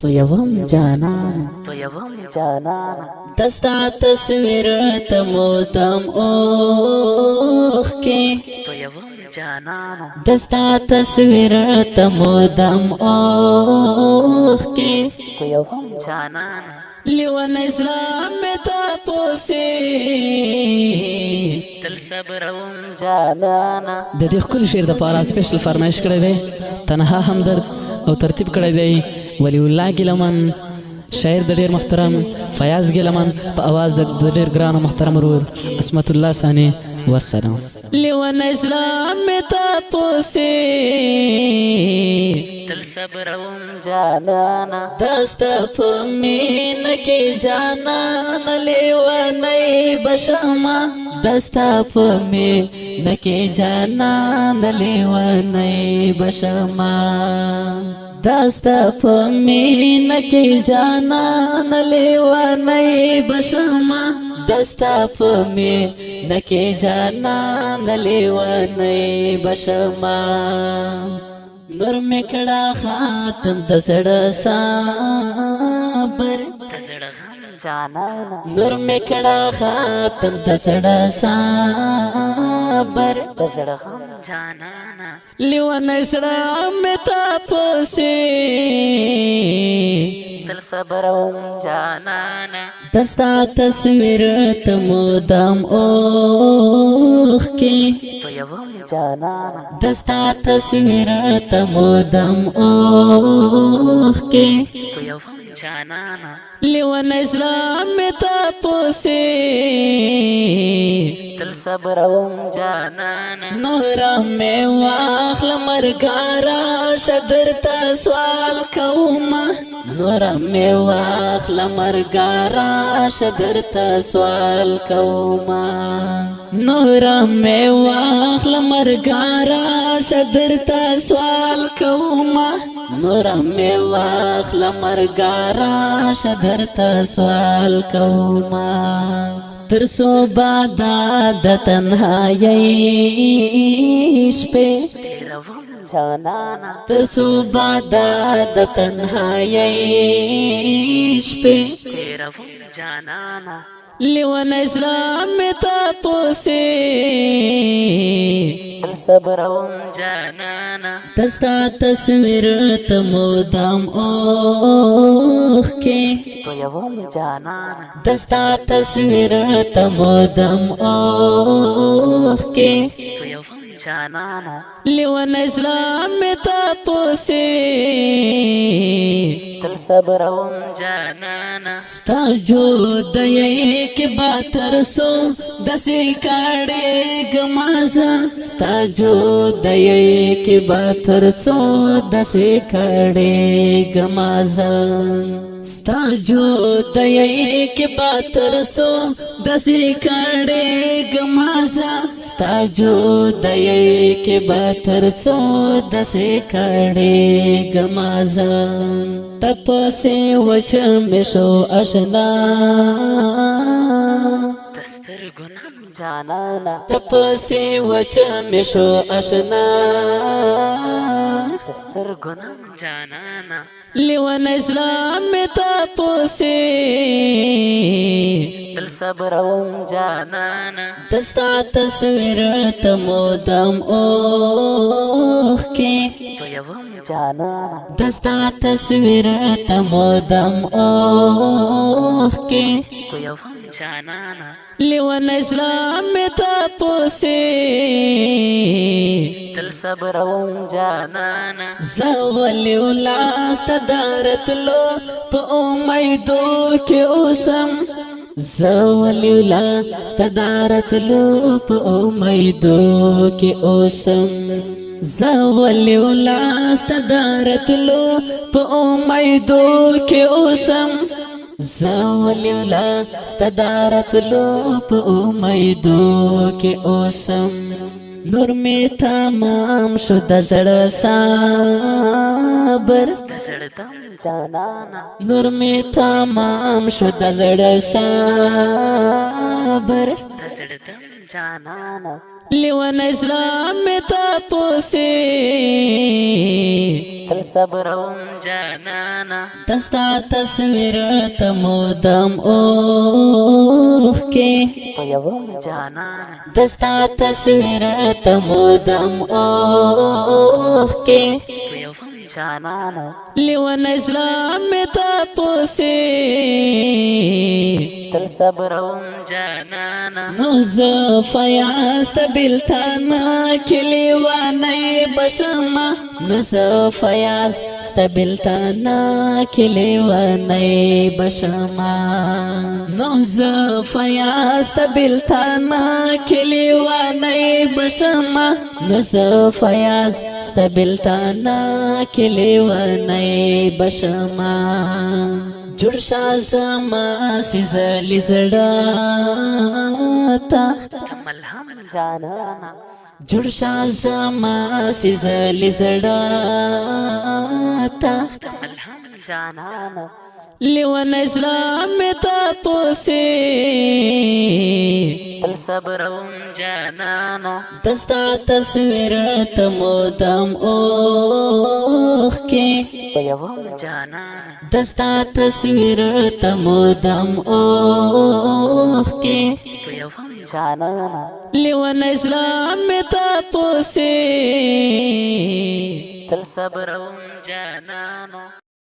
तो यवम जाना दस्ता तस्वीर तमोदम ओख के तो यवम जाना दस्ता तस्वीर तमोदम ओख के तो यवम जाना लिवन इस्लाम में तापोसे तल सबरवम जाना د دې خپل شعر د پاره سپیشل فرمایش کړی دی تنها همدرد او ترتیب کړی دی ولی الله ګلمن شاعر د ډیر محترم فیاض ګلمن په आवाज د ډیر ګران او محترم ورور اسمت الله ثاني والسلام لیون اسلام میں تاپوسے تل صبرم جانانا دستا فمین کی جانانا لیونی بشما دستا فمین کی جانانا لیونی بشما دستا فمین کی جانانا لیونی بشما دستا فمین کی جانانا لیونی بشما نور میکڑا خاتم دزڑ صابر جانانا نور میکڑا خاتم دزڑ صابر جانانا لیون اسلام میں تاپوسی تل صبرم جانانا دستا تصویر تمودم اوخ کی تو یوم جانانا دستا تصویر تمودم اوخ کی تو یوم جانانا لیون اسلام میں تاپوسی تل صبرم جانانا نورا میں واخل مرگارا شدرتا سوال کوما نورا میں واخل مرگارا شدرتا سوال کوما نورا میں واخل مرگارا شدرتا سوال کوما نورا میں واخل مرگارا شدرتا سوال کوما ترسو بادا د تنهاییش پہ جانانا ترسو بادا د تنهاییش پہ جانانا لیون اسلام میں تاپوسی صبرم جانانا دستا تصویر تمودم اوخ کے تو یوم جانانا دستا تصویر تمودم اوخ کے تو یوم جانانا لیون اسلام میں تاپوسی تل صبرم جانانا ستا جو دئی کے باتر سو دسی کاڑے گمازا ستا جو دئی کے باتر سو دسی کاڑے گمازا ستا جو دئی کے باتر سو دسی کاڑے گمازا ستا جو دئی کے باتر سو دسی کاڑے گمازا تپسے وچ مشو اشنا دستر گنام جانانا تپسے وچ مشو اشنا دستر گنام جانانا لیون اسلام میں تاپوسی تل صبرم جانانا دستا تصویر تمودم اوخ کی تو یوم جانانا دستا تصویر تمودم اوخ کی تو یوم جانانا لیون اسلام میں تاپوسی تل صبرم جانانا زولی ولاست دارت لو پا امیدو کے اوسم زولی ولاست دارت لو پا امیدو کے اوسم زولی ولاست دارت لو پا امیدو کے اوسم زولی ولاست دارت لو پا امیدو کے اوسم نور میں تمام شد زڑ صابر جانانا نور میں تمام شد زڑ صابر جانانا لیوان اسلام میں تاپوسی تل صبرم جانانا دستا تصویر تمودم اوخ کے جانانا دستا تصویر تمودم اوخ کے لیوان اسلام میں تاپوسی تل صبرم جانانا نوزف یاست بلتانا کلیوانی بشما نوزف یاست بلتانا کلیوانی بشما نوزف یاست بلتانا کلیوانی بشما نوزف یاست بلتانا کلیوانی بشما جرشا زما سیزلی زڑاتا ملہم جانانا جرشا زما سیزلی زڑاتا ملہم جانانا لیوان اسلام میں تاپوسی تل صبرم جانانا دستا تصویر تمودم اوخ کے جانانا دستا تصویر تمودم اوخ کے جانانا لیوان اسلام میں تاپوسی تل صبرم جانانا